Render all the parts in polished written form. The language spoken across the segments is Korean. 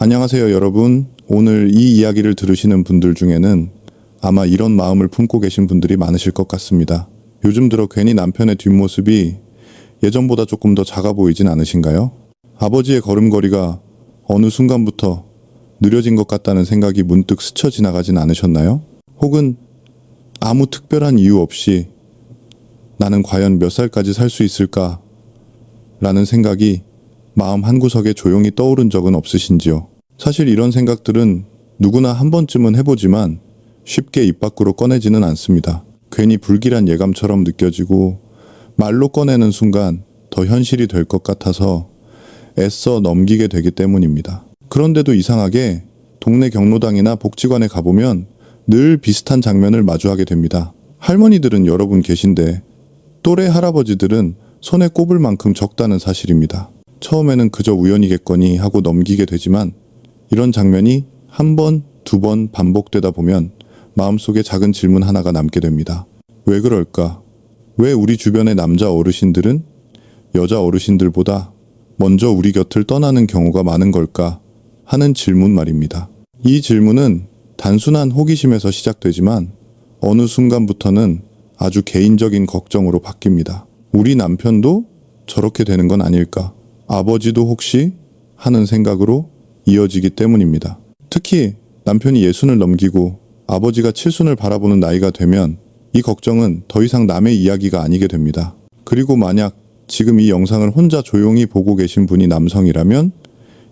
안녕하세요, 여러분. 오늘 이 이야기를 들으시는 분들 중에는 아마 이런 마음을 품고 계신 분들이 많으실 것 같습니다. 요즘 들어 괜히 남편의 뒷모습이 예전보다 조금 더 작아 보이진 않으신가요? 아버지의 걸음걸이가 어느 순간부터 느려진 것 같다는 생각이 문득 스쳐 지나가진 않으셨나요? 혹은 아무 특별한 이유 없이 나는 과연 몇 살까지 살 수 있을까? 라는 생각이 마음 한구석에 조용히 떠오른 적은 없으신지요? 사실 이런 생각들은 누구나 한 번쯤은 해보지만 쉽게 입 밖으로 꺼내지는 않습니다. 괜히 불길한 예감처럼 느껴지고 말로 꺼내는 순간 더 현실이 될 것 같아서 애써 넘기게 되기 때문입니다. 그런데도 이상하게 동네 경로당이나 복지관에 가보면 늘 비슷한 장면을 마주하게 됩니다. 할머니들은 여러 분 계신데 또래 할아버지들은 손에 꼽을 만큼 적다는 사실입니다. 처음에는 그저 우연이겠거니 하고 넘기게 되지만 이런 장면이 한 번, 두 번 반복되다 보면 마음속에 작은 질문 하나가 남게 됩니다. 왜 그럴까? 왜 우리 주변의 남자 어르신들은 여자 어르신들보다 먼저 우리 곁을 떠나는 경우가 많은 걸까? 하는 질문 말입니다. 이 질문은 단순한 호기심에서 시작되지만 어느 순간부터는 아주 개인적인 걱정으로 바뀝니다. 우리 남편도 저렇게 되는 건 아닐까? 아버지도 혹시? 하는 생각으로 이어지기 때문입니다. 특히 남편이 60을 넘기고 아버지가 70을 바라보는 나이가 되면 이 걱정은 더 이상 남의 이야기가 아니게 됩니다. 그리고 만약 지금 이 영상을 혼자 조용히 보고 계신 분이 남성이라면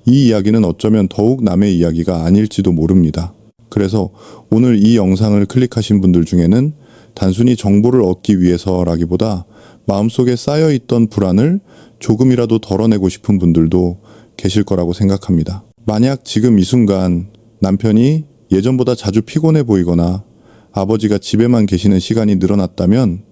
이 이야기는 어쩌면 더욱 남의 이야기가 아닐지도 모릅니다. 그래서 오늘 이 영상을 클릭하신 분들 중에는 단순히 정보를 얻기 위해서라기보다 마음속에 쌓여있던 불안을 조금이라도 덜어내고 싶은 분들도 계실 거라고 생각합니다. 만약 지금 이 순간 남편이 예전보다 자주 피곤해 보이거나 아버지가 집에만 계시는 시간이 늘어났다면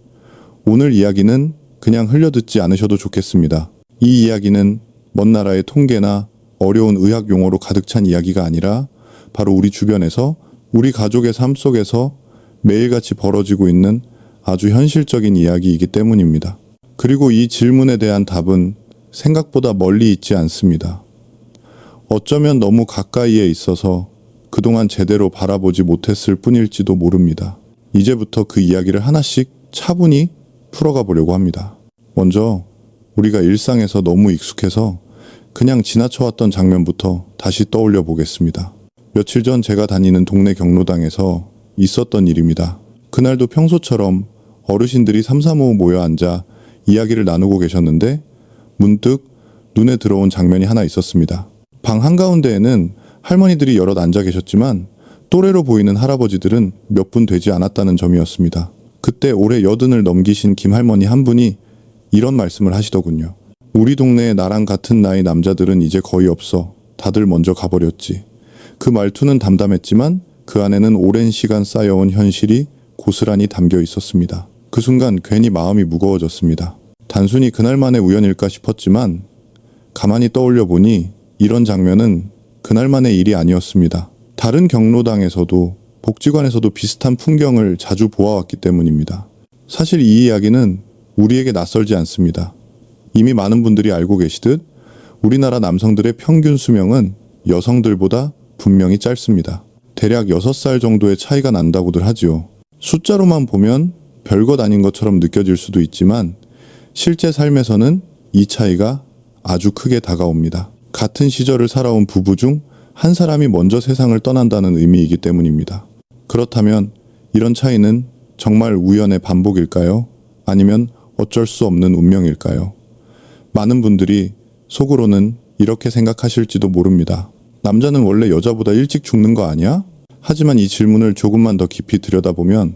오늘 이야기는 그냥 흘려듣지 않으셔도 좋겠습니다. 이 이야기는 먼 나라의 통계나 어려운 의학 용어로 가득 찬 이야기가 아니라 바로 우리 주변에서 우리 가족의 삶 속에서 매일같이 벌어지고 있는 아주 현실적인 이야기이기 때문입니다. 그리고 이 질문에 대한 답은 생각보다 멀리 있지 않습니다. 어쩌면 너무 가까이에 있어서 그동안 제대로 바라보지 못했을 뿐일지도 모릅니다. 이제부터 그 이야기를 하나씩 차분히 풀어가 보려고 합니다. 먼저 우리가 일상에서 너무 익숙해서 그냥 지나쳐왔던 장면부터 다시 떠올려 보겠습니다. 며칠 전 제가 다니는 동네 경로당에서 있었던 일입니다. 그날도 평소처럼 어르신들이 삼삼오오 모여 앉아 이야기를 나누고 계셨는데 문득 눈에 들어온 장면이 하나 있었습니다. 방 한가운데에는 할머니들이 여럿 앉아 계셨지만 또래로 보이는 할아버지들은 몇 분 되지 않았다는 점이었습니다. 그때 올해 80을 넘기신 김할머니 한 분이 이런 말씀을 하시더군요. 우리 동네에 나랑 같은 나이 남자들은 이제 거의 없어. 다들 먼저 가버렸지. 그 말투는 담담했지만 그 안에는 오랜 시간 쌓여온 현실이 고스란히 담겨 있었습니다. 그 순간 괜히 마음이 무거워졌습니다. 단순히 그날만의 우연일까 싶었지만 가만히 떠올려 보니 이런 장면은 그날만의 일이 아니었습니다. 다른 경로당에서도 복지관에서도 비슷한 풍경을 자주 보아왔기 때문입니다. 사실 이 이야기는 우리에게 낯설지 않습니다. 이미 많은 분들이 알고 계시듯 우리나라 남성들의 평균 수명은 여성들보다 분명히 짧습니다. 대략 6살 정도의 차이가 난다고들 하지요. 숫자로만 보면 별것 아닌 것처럼 느껴질 수도 있지만 실제 삶에서는 이 차이가 아주 크게 다가옵니다. 같은 시절을 살아온 부부 중 한 사람이 먼저 세상을 떠난다는 의미이기 때문입니다. 그렇다면 이런 차이는 정말 우연의 반복일까요? 아니면 어쩔 수 없는 운명일까요? 많은 분들이 속으로는 이렇게 생각하실지도 모릅니다. 남자는 원래 여자보다 일찍 죽는 거 아니야? 하지만 이 질문을 조금만 더 깊이 들여다보면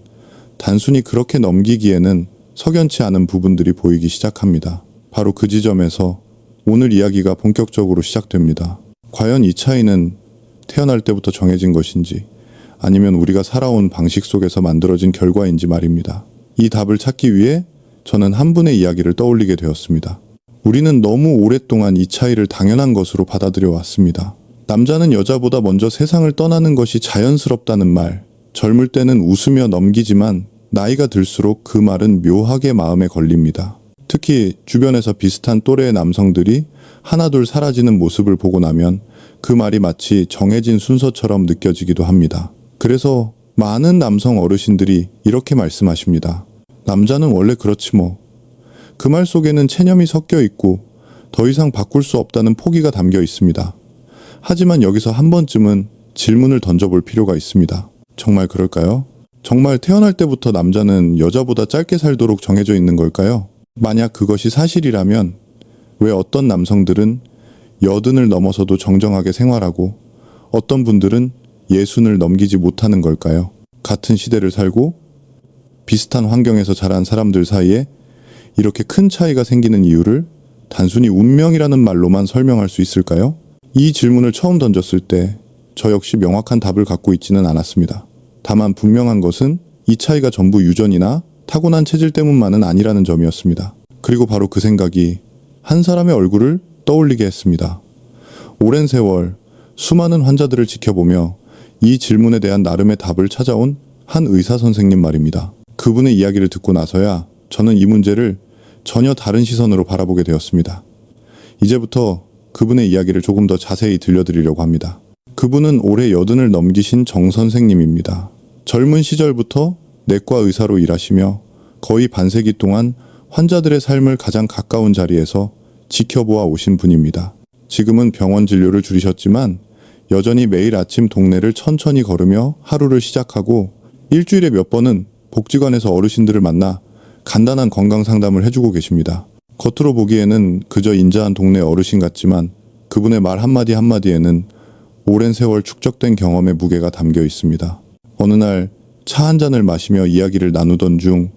단순히 그렇게 넘기기에는 석연치 않은 부분들이 보이기 시작합니다. 바로 그 지점에서 오늘 이야기가 본격적으로 시작됩니다. 과연 이 차이는 태어날 때부터 정해진 것인지 아니면 우리가 살아온 방식 속에서 만들어진 결과인지 말입니다. 이 답을 찾기 위해 저는 한 분의 이야기를 떠올리게 되었습니다. 우리는 너무 오랫동안 이 차이를 당연한 것으로 받아들여 왔습니다. 남자는 여자보다 먼저 세상을 떠나는 것이 자연스럽다는 말, 젊을 때는 웃으며 넘기지만 나이가 들수록 그 말은 묘하게 마음에 걸립니다. 특히 주변에서 비슷한 또래의 남성들이 하나둘 사라지는 모습을 보고 나면 그 말이 마치 정해진 순서처럼 느껴지기도 합니다. 그래서 많은 남성 어르신들이 이렇게 말씀하십니다. 남자는 원래 그렇지 뭐. 그 말 속에는 체념이 섞여 있고 더 이상 바꿀 수 없다는 포기가 담겨 있습니다. 하지만 여기서 한 번쯤은 질문을 던져볼 필요가 있습니다. 정말 그럴까요? 정말 태어날 때부터 남자는 여자보다 짧게 살도록 정해져 있는 걸까요? 만약 그것이 사실이라면 왜 어떤 남성들은 80을 넘어서도 정정하게 생활하고 어떤 분들은 60을 넘기지 못하는 걸까요? 같은 시대를 살고 비슷한 환경에서 자란 사람들 사이에 이렇게 큰 차이가 생기는 이유를 단순히 운명이라는 말로만 설명할 수 있을까요? 이 질문을 처음 던졌을 때 저 역시 명확한 답을 갖고 있지는 않았습니다. 다만 분명한 것은 이 차이가 전부 유전이나 타고난 체질 때문만은 아니라는 점이었습니다. 그리고 바로 그 생각이 한 사람의 얼굴을 떠올리게 했습니다. 오랜 세월 수많은 환자들을 지켜보며 이 질문에 대한 나름의 답을 찾아온 한 의사 선생님 말입니다. 그분의 이야기를 듣고 나서야 저는 이 문제를 전혀 다른 시선으로 바라보게 되었습니다. 이제부터 그분의 이야기를 조금 더 자세히 들려드리려고 합니다. 그분은 올해 80을 넘기신 정 선생님입니다. 젊은 시절부터 내과 의사로 일하시며 거의 반세기 동안 환자들의 삶을 가장 가까운 자리에서 지켜보아 오신 분입니다. 지금은 병원 진료를 줄이셨지만 여전히 매일 아침 동네를 천천히 걸으며 하루를 시작하고 일주일에 몇 번은 복지관에서 어르신들을 만나 간단한 건강 상담을 해주고 계십니다. 겉으로 보기에는 그저 인자한 동네 어르신 같지만 그분의 말 한마디 한마디에는 오랜 세월 축적된 경험의 무게가 담겨 있습니다. 어느 날 차 한 잔을 마시며 이야기를 나누던 중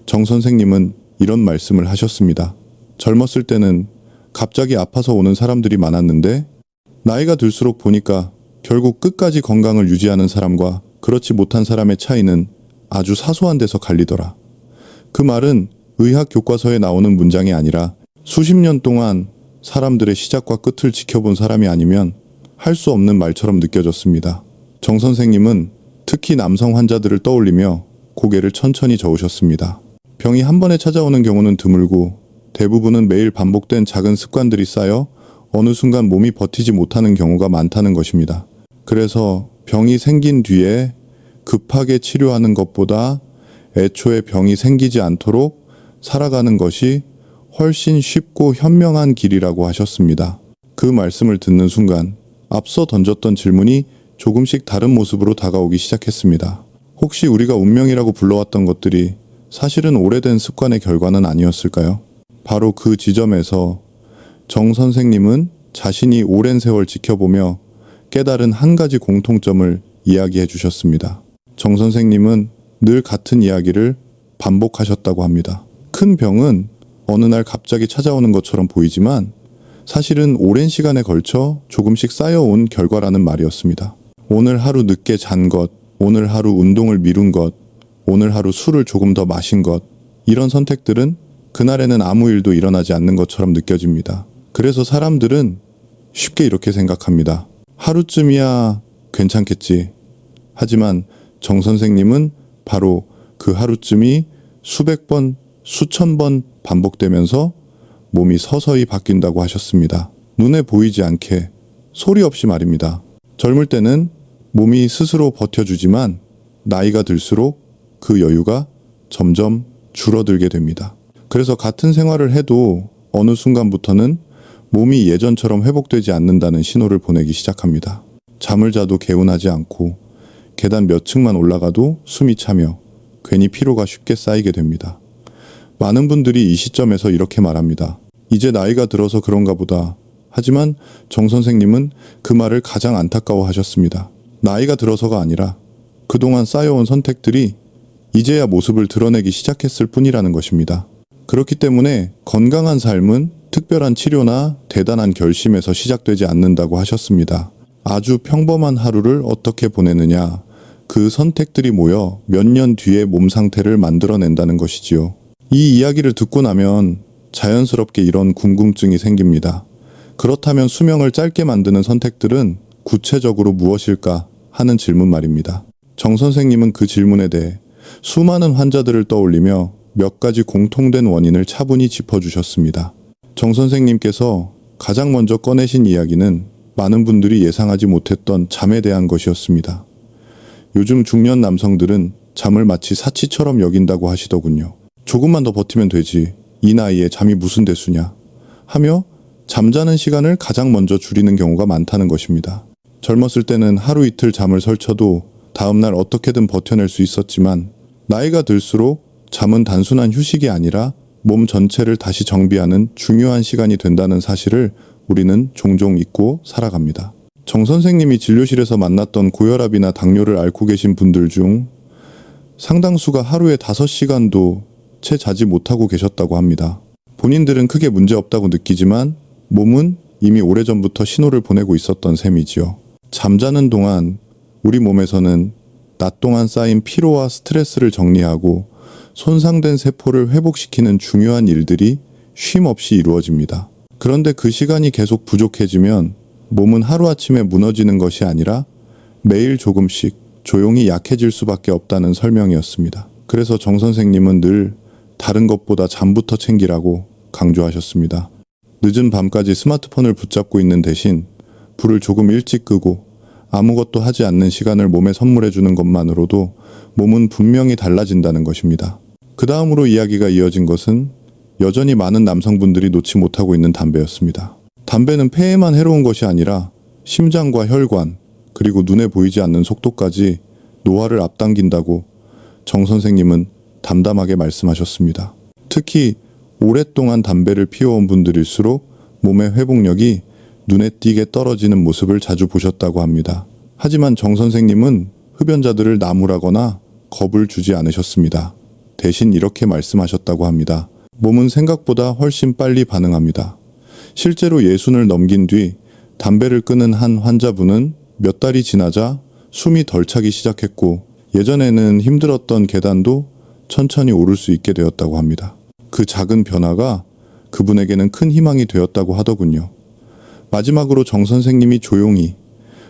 정 선생님은 이런 말씀을 하셨습니다. 젊었을 때는 갑자기 아파서 오는 사람들이 많았는데 나이가 들수록 보니까 결국 끝까지 건강을 유지하는 사람과 그렇지 못한 사람의 차이는 아주 사소한 데서 갈리더라. 그 말은 의학 교과서에 나오는 문장이 아니라 수십 년 동안 사람들의 시작과 끝을 지켜본 사람이 아니면 할 수 없는 말처럼 느껴졌습니다. 정 선생님은 특히 남성 환자들을 떠올리며 고개를 천천히 저으셨습니다. 병이 한 번에 찾아오는 경우는 드물고 대부분은 매일 반복된 작은 습관들이 쌓여 어느 순간 몸이 버티지 못하는 경우가 많다는 것입니다. 그래서 병이 생긴 뒤에 급하게 치료하는 것보다 애초에 병이 생기지 않도록 살아가는 것이 훨씬 쉽고 현명한 길이라고 하셨습니다. 그 말씀을 듣는 순간 앞서 던졌던 질문이 조금씩 다른 모습으로 다가오기 시작했습니다. 혹시 우리가 운명이라고 불러왔던 것들이 사실은 오래된 습관의 결과는 아니었을까요? 바로 그 지점에서 정 선생님은 자신이 오랜 세월 지켜보며 깨달은 한 가지 공통점을 이야기해 주셨습니다. 정 선생님은 늘 같은 이야기를 반복하셨다고 합니다. 큰 병은 어느 날 갑자기 찾아오는 것처럼 보이지만 사실은 오랜 시간에 걸쳐 조금씩 쌓여온 결과라는 말이었습니다. 오늘 하루 늦게 잔 것, 오늘 하루 운동을 미룬 것, 오늘 하루 술을 조금 더 마신 것, 이런 선택들은 그날에는 아무 일도 일어나지 않는 것처럼 느껴집니다. 그래서 사람들은 쉽게 이렇게 생각합니다. 하루쯤이야 괜찮겠지. 하지만 정 선생님은 바로 그 하루쯤이 수백 번, 수천 번 반복되면서 몸이 서서히 바뀐다고 하셨습니다. 눈에 보이지 않게, 소리 없이 말입니다. 젊을 때는 몸이 스스로 버텨주지만 나이가 들수록 그 여유가 점점 줄어들게 됩니다. 그래서 같은 생활을 해도 어느 순간부터는 몸이 예전처럼 회복되지 않는다는 신호를 보내기 시작합니다. 잠을 자도 개운하지 않고 계단 몇 층만 올라가도 숨이 차며 괜히 피로가 쉽게 쌓이게 됩니다. 많은 분들이 이 시점에서 이렇게 말합니다. 이제 나이가 들어서 그런가 보다. 하지만 정 선생님은 그 말을 가장 안타까워하셨습니다. 나이가 들어서가 아니라 그동안 쌓여온 선택들이 이제야 모습을 드러내기 시작했을 뿐이라는 것입니다. 그렇기 때문에 건강한 삶은 특별한 치료나 대단한 결심에서 시작되지 않는다고 하셨습니다. 아주 평범한 하루를 어떻게 보내느냐, 그 선택들이 모여 몇 년 뒤의 몸 상태를 만들어낸다는 것이지요. 이 이야기를 듣고 나면 자연스럽게 이런 궁금증이 생깁니다. 그렇다면 수명을 짧게 만드는 선택들은 구체적으로 무엇일까 하는 질문 말입니다. 정 선생님은 그 질문에 대해 수많은 환자들을 떠올리며 몇 가지 공통된 원인을 차분히 짚어주셨습니다. 정 선생님께서 가장 먼저 꺼내신 이야기는 많은 분들이 예상하지 못했던 잠에 대한 것이었습니다. 요즘 중년 남성들은 잠을 마치 사치처럼 여긴다고 하시더군요. 조금만 더 버티면 되지. 이 나이에 잠이 무슨 대수냐. 하며 잠자는 시간을 가장 먼저 줄이는 경우가 많다는 것입니다. 젊었을 때는 하루 이틀 잠을 설쳐도 다음날 어떻게든 버텨낼 수 있었지만 나이가 들수록 잠은 단순한 휴식이 아니라 몸 전체를 다시 정비하는 중요한 시간이 된다는 사실을 우리는 종종 잊고 살아갑니다. 정 선생님이 진료실에서 만났던 고혈압이나 당뇨를 앓고 계신 분들 중 상당수가 하루에 5시간도 채 자지 못하고 계셨다고 합니다. 본인들은 크게 문제없다고 느끼지만 몸은 이미 오래전부터 신호를 보내고 있었던 셈이지요. 잠자는 동안 우리 몸에서는 낮 동안 쌓인 피로와 스트레스를 정리하고 손상된 세포를 회복시키는 중요한 일들이 쉼 없이 이루어집니다. 그런데 그 시간이 계속 부족해지면 몸은 하루아침에 무너지는 것이 아니라 매일 조금씩 조용히 약해질 수밖에 없다는 설명이었습니다. 그래서 정 선생님은 늘 다른 것보다 잠부터 챙기라고 강조하셨습니다. 늦은 밤까지 스마트폰을 붙잡고 있는 대신 불을 조금 일찍 끄고 아무것도 하지 않는 시간을 몸에 선물해주는 것만으로도 몸은 분명히 달라진다는 것입니다. 그 다음으로 이야기가 이어진 것은 여전히 많은 남성분들이 놓지 못하고 있는 담배였습니다. 담배는 폐에만 해로운 것이 아니라 심장과 혈관, 그리고 눈에 보이지 않는 속도까지 노화를 앞당긴다고 정 선생님은 담담하게 말씀하셨습니다. 특히 오랫동안 담배를 피워온 분들일수록 몸의 회복력이 눈에 띄게 떨어지는 모습을 자주 보셨다고 합니다. 하지만 정 선생님은 흡연자들을 나무라거나 겁을 주지 않으셨습니다. 대신 이렇게 말씀하셨다고 합니다. 몸은 생각보다 훨씬 빨리 반응합니다. 실제로 60을 넘긴 뒤 담배를 끊은 한 환자분은 몇 달이 지나자 숨이 덜 차기 시작했고 예전에는 힘들었던 계단도 천천히 오를 수 있게 되었다고 합니다. 그 작은 변화가 그분에게는 큰 희망이 되었다고 하더군요. 마지막으로 정 선생님이 조용히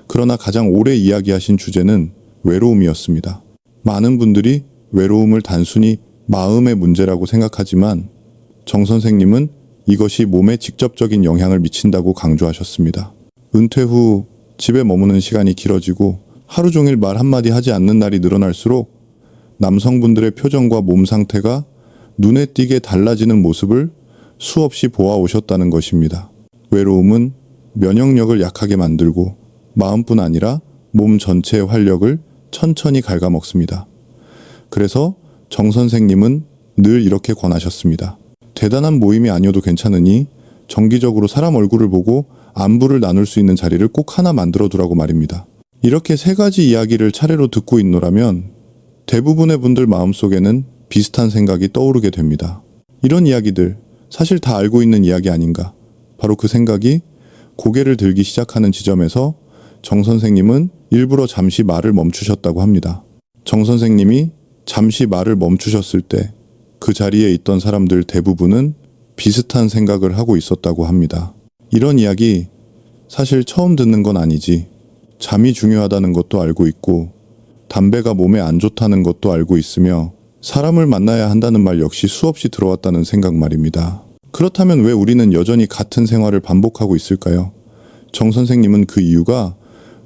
그러나 가장 오래 이야기하신 주제는 외로움이었습니다. 많은 분들이 외로움을 단순히 마음의 문제라고 생각하지만 정 선생님은 이것이 몸에 직접적인 영향을 미친다고 강조하셨습니다. 은퇴 후 집에 머무는 시간이 길어지고 하루 종일 말 한마디 하지 않는 날이 늘어날수록 남성분들의 표정과 몸 상태가 눈에 띄게 달라지는 모습을 수없이 보아오셨다는 것입니다. 외로움은 면역력을 약하게 만들고 마음뿐 아니라 몸 전체의 활력을 천천히 갉아먹습니다. 그래서 정 선생님은 늘 이렇게 권하셨습니다. 대단한 모임이 아니어도 괜찮으니 정기적으로 사람 얼굴을 보고 안부를 나눌 수 있는 자리를 꼭 하나 만들어 두라고 말입니다. 이렇게 3가지 이야기를 차례로 듣고 있노라면 대부분의 분들 마음속에는 비슷한 생각이 떠오르게 됩니다. 이런 이야기들 사실 다 알고 있는 이야기 아닌가. 바로 그 생각이 고개를 들기 시작하는 지점에서 정 선생님은 일부러 잠시 말을 멈추셨다고 합니다. 정 선생님이 잠시 말을 멈추셨을 때 그 자리에 있던 사람들 대부분은 비슷한 생각을 하고 있었다고 합니다. 이런 이야기 사실 처음 듣는 건 아니지. 잠이 중요하다는 것도 알고 있고 담배가 몸에 안 좋다는 것도 알고 있으며 사람을 만나야 한다는 말 역시 수없이 들어왔다는 생각 말입니다. 그렇다면 왜 우리는 여전히 같은 생활을 반복하고 있을까요? 정 선생님은 그 이유가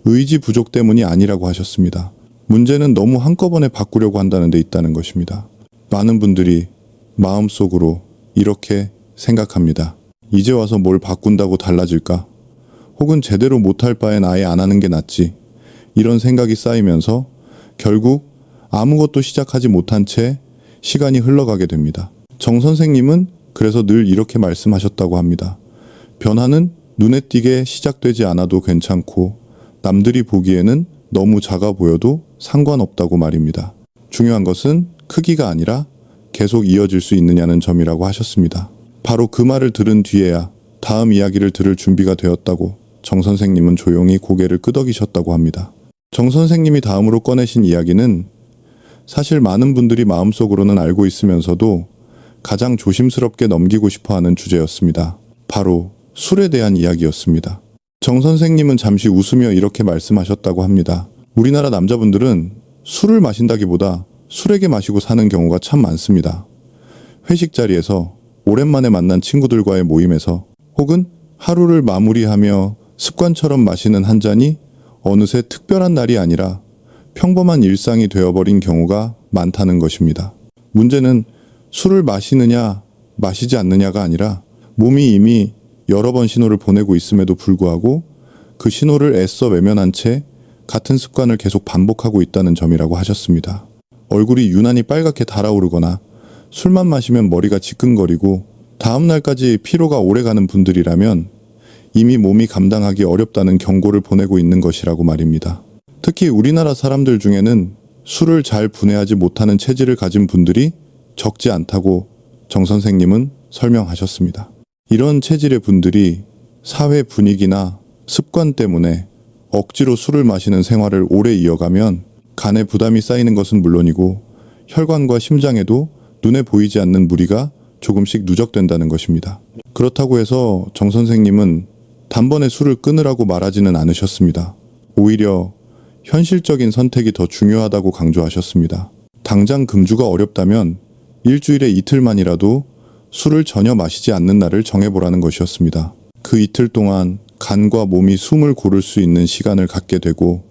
의지 부족 때문이 아니라고 하셨습니다. 문제는 너무 한꺼번에 바꾸려고 한다는 데 있다는 것입니다. 많은 분들이 마음속으로 이렇게 생각합니다. 이제 와서 뭘 바꾼다고 달라질까? 혹은 제대로 못할 바엔 아예 안 하는 게 낫지. 이런 생각이 쌓이면서 결국 아무것도 시작하지 못한 채 시간이 흘러가게 됩니다. 정 선생님은 그래서 늘 이렇게 말씀하셨다고 합니다. 변화는 눈에 띄게 시작되지 않아도 괜찮고 남들이 보기에는 너무 작아 보여도 상관없다고 말입니다. 중요한 것은 크기가 아니라 계속 이어질 수 있느냐는 점이라고 하셨습니다. 바로 그 말을 들은 뒤에야 다음 이야기를 들을 준비가 되었다고 정 선생님은 조용히 고개를 끄덕이셨다고 합니다. 정 선생님이 다음으로 꺼내신 이야기는 사실 많은 분들이 마음속으로는 알고 있으면서도 가장 조심스럽게 넘기고 싶어하는 주제였습니다. 바로 술에 대한 이야기였습니다. 정 선생님은 잠시 웃으며 이렇게 말씀하셨다고 합니다. 우리나라 남자분들은 술을 마신다기보다 술에게 마시고 사는 경우가 참 많습니다. 회식 자리에서 오랜만에 만난 친구들과의 모임에서 혹은 하루를 마무리하며 습관처럼 마시는 한 잔이 어느새 특별한 날이 아니라 평범한 일상이 되어버린 경우가 많다는 것입니다. 문제는 술을 마시느냐 마시지 않느냐가 아니라 몸이 이미 여러 번 신호를 보내고 있음에도 불구하고 그 신호를 애써 외면한 채 같은 습관을 계속 반복하고 있다는 점이라고 하셨습니다. 얼굴이 유난히 빨갛게 달아오르거나 술만 마시면 머리가 지끈거리고 다음 날까지 피로가 오래가는 분들이라면 이미 몸이 감당하기 어렵다는 경고를 보내고 있는 것이라고 말입니다. 특히 우리나라 사람들 중에는 술을 잘 분해하지 못하는 체질을 가진 분들이 적지 않다고 정 선생님은 설명하셨습니다. 이런 체질의 분들이 사회 분위기나 습관 때문에 억지로 술을 마시는 생활을 오래 이어가면 간에 부담이 쌓이는 것은 물론이고 혈관과 심장에도 눈에 보이지 않는 무리가 조금씩 누적된다는 것입니다. 그렇다고 해서 정 선생님은 단번에 술을 끊으라고 말하지는 않으셨습니다. 오히려 현실적인 선택이 더 중요하다고 강조하셨습니다. 당장 금주가 어렵다면 일주일에 이틀만이라도 술을 전혀 마시지 않는 날을 정해보라는 것이었습니다. 그 이틀 동안 간과 몸이 숨을 고를 수 있는 시간을 갖게 되고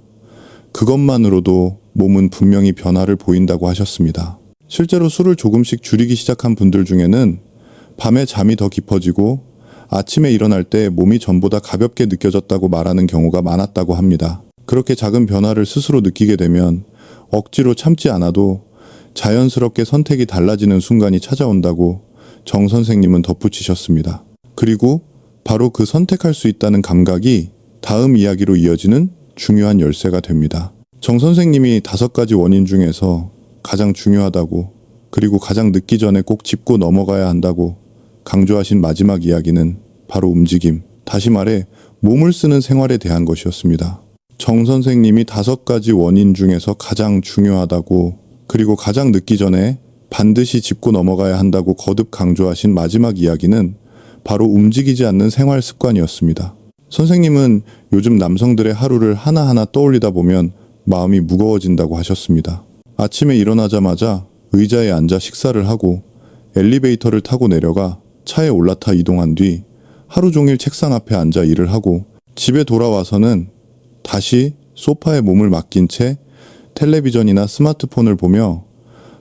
그것만으로도 몸은 분명히 변화를 보인다고 하셨습니다. 실제로 술을 조금씩 줄이기 시작한 분들 중에는 밤에 잠이 더 깊어지고 아침에 일어날 때 몸이 전보다 가볍게 느껴졌다고 말하는 경우가 많았다고 합니다. 그렇게 작은 변화를 스스로 느끼게 되면 억지로 참지 않아도 자연스럽게 선택이 달라지는 순간이 찾아온다고 정 선생님은 덧붙이셨습니다. 그리고 바로 그 선택할 수 있다는 감각이 다음 이야기로 이어지는 중요한 열쇠가 됩니다. 정 선생님이 5가지 원인 중에서 가장 중요하다고 그리고 가장 늦기 전에 꼭 짚고 넘어가야 한다고 강조하신 마지막 이야기는 바로 움직임, 다시 말해 몸을 쓰는 생활에 대한 것이었습니다. 정 선생님이 5가지 원인 중에서 가장 중요하다고 그리고 가장 늦기 전에 반드시 짚고 넘어가야 한다고 거듭 강조하신 마지막 이야기는 바로 움직이지 않는 생활 습관이었습니다. 선생님은 요즘 남성들의 하루를 하나하나 떠올리다 보면 마음이 무거워진다고 하셨습니다. 아침에 일어나자마자 의자에 앉아 식사를 하고 엘리베이터를 타고 내려가 차에 올라타 이동한 뒤 하루 종일 책상 앞에 앉아 일을 하고 집에 돌아와서는 다시 소파에 몸을 맡긴 채 텔레비전이나 스마트폰을 보며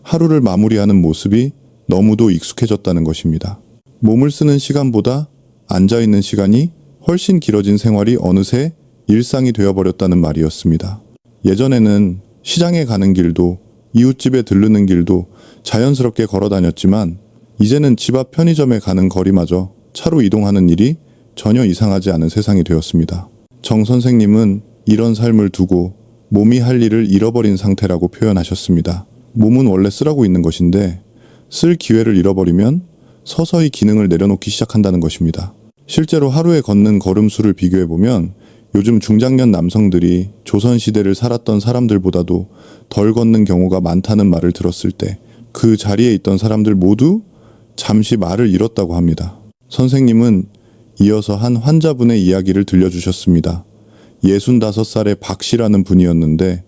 하루를 마무리하는 모습이 너무도 익숙해졌다는 것입니다. 몸을 쓰는 시간보다 앉아있는 시간이 훨씬 길어진 생활이 어느새 일상이 되어버렸다는 말이었습니다. 예전에는 시장에 가는 길도 이웃집에 들르는 길도 자연스럽게 걸어 다녔지만 이제는 집 앞 편의점에 가는 거리마저 차로 이동하는 일이 전혀 이상하지 않은 세상이 되었습니다. 정 선생님은 이런 삶을 두고 몸이 할 일을 잃어버린 상태라고 표현하셨습니다. 몸은 원래 쓰라고 있는 것인데 쓸 기회를 잃어버리면 서서히 기능을 내려놓기 시작한다는 것입니다. 실제로 하루에 걷는 걸음수를 비교해보면 요즘 중장년 남성들이 조선시대를 살았던 사람들보다도 덜 걷는 경우가 많다는 말을 들었을 때 그 자리에 있던 사람들 모두 잠시 말을 잃었다고 합니다. 선생님은 이어서 한 환자분의 이야기를 들려주셨습니다. 65살의 박 씨라는 분이었는데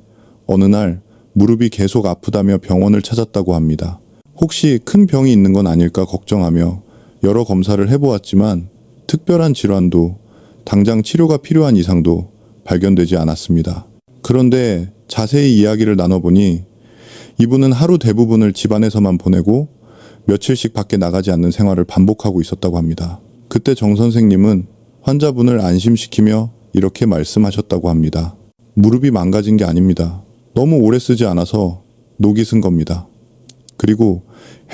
어느 날 무릎이 계속 아프다며 병원을 찾았다고 합니다. 혹시 큰 병이 있는 건 아닐까 걱정하며 여러 검사를 해보았지만 특별한 질환도 당장 치료가 필요한 이상도 발견되지 않았습니다. 그런데 자세히 이야기를 나눠보니 이분은 하루 대부분을 집안에서만 보내고 며칠씩 밖에 나가지 않는 생활을 반복하고 있었다고 합니다. 그때 정 선생님은 환자분을 안심시키며 이렇게 말씀하셨다고 합니다. 무릎이 망가진 게 아닙니다. 너무 오래 쓰지 않아서 녹이 쓴 겁니다. 그리고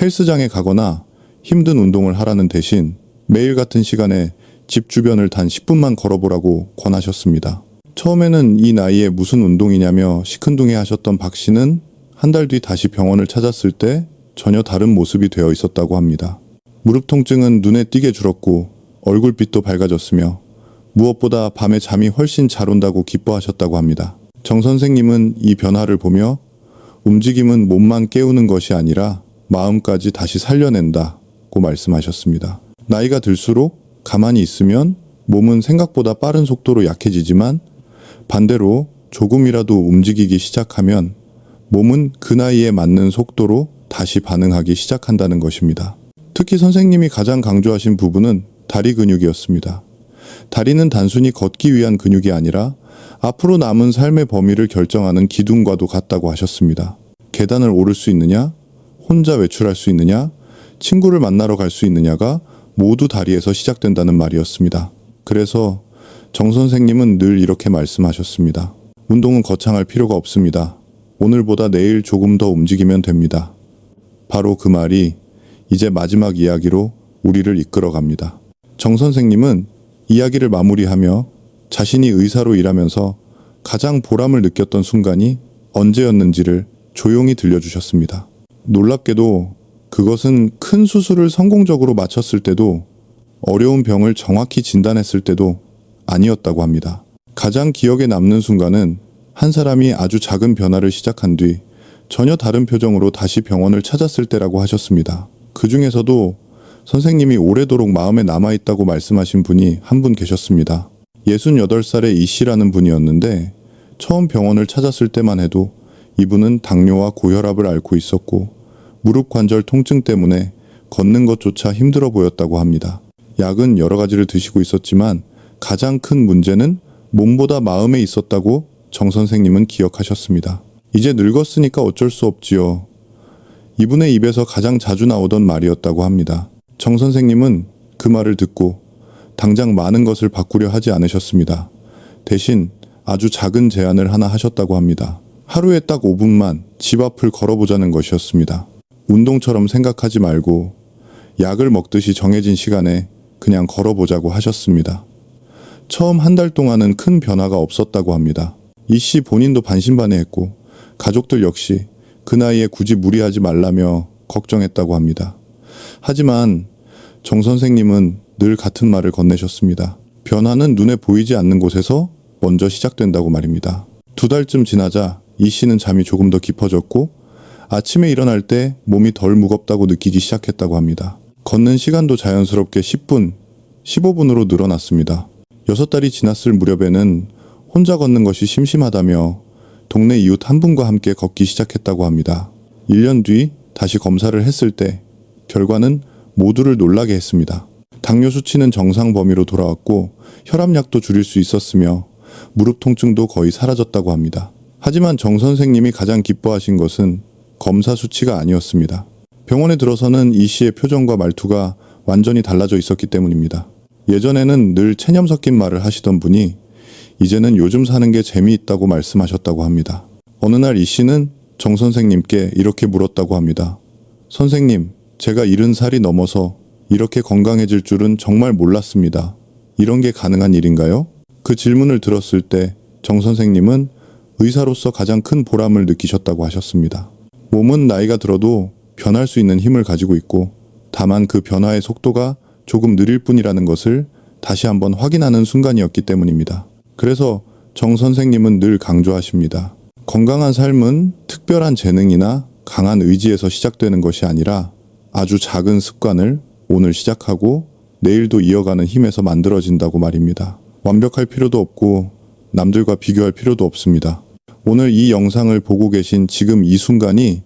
헬스장에 가거나 힘든 운동을 하라는 대신 매일 같은 시간에 집 주변을 단 10분만 걸어보라고 권하셨습니다. 처음에는 이 나이에 무슨 운동이냐며 시큰둥해 하셨던 박 씨는 한 달 뒤 다시 병원을 찾았을 때 전혀 다른 모습이 되어 있었다고 합니다. 무릎 통증은 눈에 띄게 줄었고 얼굴빛도 밝아졌으며 무엇보다 밤에 잠이 훨씬 잘 온다고 기뻐하셨다고 합니다. 정 선생님은 이 변화를 보며 움직임은 몸만 깨우는 것이 아니라 마음까지 다시 살려낸다고 말씀하셨습니다. 나이가 들수록 가만히 있으면 몸은 생각보다 빠른 속도로 약해지지만 반대로 조금이라도 움직이기 시작하면 몸은 그 나이에 맞는 속도로 다시 반응하기 시작한다는 것입니다. 특히 선생님이 가장 강조하신 부분은 다리 근육이었습니다. 다리는 단순히 걷기 위한 근육이 아니라 앞으로 남은 삶의 범위를 결정하는 기둥과도 같다고 하셨습니다. 계단을 오를 수 있느냐, 혼자 외출할 수 있느냐, 친구를 만나러 갈 수 있느냐가 모두 다리에서 시작된다는 말이었습니다. 그래서 정 선생님은 늘 이렇게 말씀하셨습니다. 운동은 거창할 필요가 없습니다. 오늘보다 내일 조금 더 움직이면 됩니다. 바로 그 말이 이제 마지막 이야기로 우리를 이끌어갑니다. 정 선생님은 이야기를 마무리하며 자신이 의사로 일하면서 가장 보람을 느꼈던 순간이 언제였는지를 조용히 들려주셨습니다. 놀랍게도 그것은 큰 수술을 성공적으로 마쳤을 때도 어려운 병을 정확히 진단했을 때도 아니었다고 합니다. 가장 기억에 남는 순간은 한 사람이 아주 작은 변화를 시작한 뒤 전혀 다른 표정으로 다시 병원을 찾았을 때라고 하셨습니다. 그 중에서도 선생님이 오래도록 마음에 남아있다고 말씀하신 분이 한 분 계셨습니다. 68살의 이 씨라는 분이었는데 처음 병원을 찾았을 때만 해도 이분은 당뇨와 고혈압을 앓고 있었고 무릎 관절 통증 때문에 걷는 것조차 힘들어 보였다고 합니다. 약은 여러 가지를 드시고 있었지만 가장 큰 문제는 몸보다 마음에 있었다고 정 선생님은 기억하셨습니다. 이제 늙었으니까 어쩔 수 없지요. 이분의 입에서 가장 자주 나오던 말이었다고 합니다. 정 선생님은 그 말을 듣고 당장 많은 것을 바꾸려 하지 않으셨습니다. 대신 아주 작은 제안을 하나 하셨다고 합니다. 하루에 딱 5분만 집 앞을 걸어보자는 것이었습니다. 운동처럼 생각하지 말고 약을 먹듯이 정해진 시간에 그냥 걸어보자고 하셨습니다. 처음 한 달 동안은 큰 변화가 없었다고 합니다. 이 씨 본인도 반신반의했고 가족들 역시 그 나이에 굳이 무리하지 말라며 걱정했다고 합니다. 하지만 정 선생님은 늘 같은 말을 건네셨습니다. 변화는 눈에 보이지 않는 곳에서 먼저 시작된다고 말입니다. 2달쯤 지나자 이 씨는 잠이 조금 더 깊어졌고 아침에 일어날 때 몸이 덜 무겁다고 느끼기 시작했다고 합니다. 걷는 시간도 자연스럽게 10분, 15분으로 늘어났습니다. 6달이 지났을 무렵에는 혼자 걷는 것이 심심하다며 동네 이웃 한 분과 함께 걷기 시작했다고 합니다. 1년 뒤 다시 검사를 했을 때 결과는 모두를 놀라게 했습니다. 당뇨 수치는 정상 범위로 돌아왔고 혈압약도 줄일 수 있었으며 무릎 통증도 거의 사라졌다고 합니다. 하지만 정 선생님이 가장 기뻐하신 것은 검사 수치가 아니었습니다. 병원에 들어서는 이 씨의 표정과 말투가 완전히 달라져 있었기 때문입니다. 예전에는 늘 체념 섞인 말을 하시던 분이 이제는 요즘 사는 게 재미있다고 말씀하셨다고 합니다. 어느 날 이 씨는 정 선생님께 이렇게 물었다고 합니다. 선생님, 제가 70살이 넘어서 이렇게 건강해질 줄은 정말 몰랐습니다. 이런 게 가능한 일인가요? 그 질문을 들었을 때 정 선생님은 의사로서 가장 큰 보람을 느끼셨다고 하셨습니다. 몸은 나이가 들어도 변할 수 있는 힘을 가지고 있고 다만 그 변화의 속도가 조금 느릴 뿐이라는 것을 다시 한번 확인하는 순간이었기 때문입니다. 그래서 정 선생님은 늘 강조하십니다. 건강한 삶은 특별한 재능이나 강한 의지에서 시작되는 것이 아니라 아주 작은 습관을 오늘 시작하고 내일도 이어가는 힘에서 만들어진다고 말입니다. 완벽할 필요도 없고 남들과 비교할 필요도 없습니다. 오늘 이 영상을 보고 계신 지금 이 순간이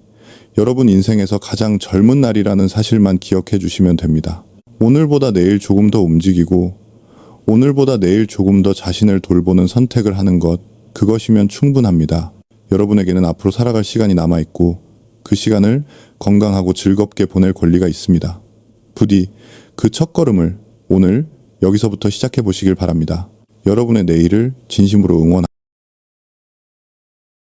여러분 인생에서 가장 젊은 날이라는 사실만 기억해 주시면 됩니다. 오늘보다 내일 조금 더 움직이고 오늘보다 내일 조금 더 자신을 돌보는 선택을 하는 것, 그것이면 충분합니다. 여러분에게는 앞으로 살아갈 시간이 남아있고 그 시간을 건강하고 즐겁게 보낼 권리가 있습니다. 부디 그 첫걸음을 오늘 여기서부터 시작해 보시길 바랍니다. 여러분의 내일을 진심으로 응원합니다.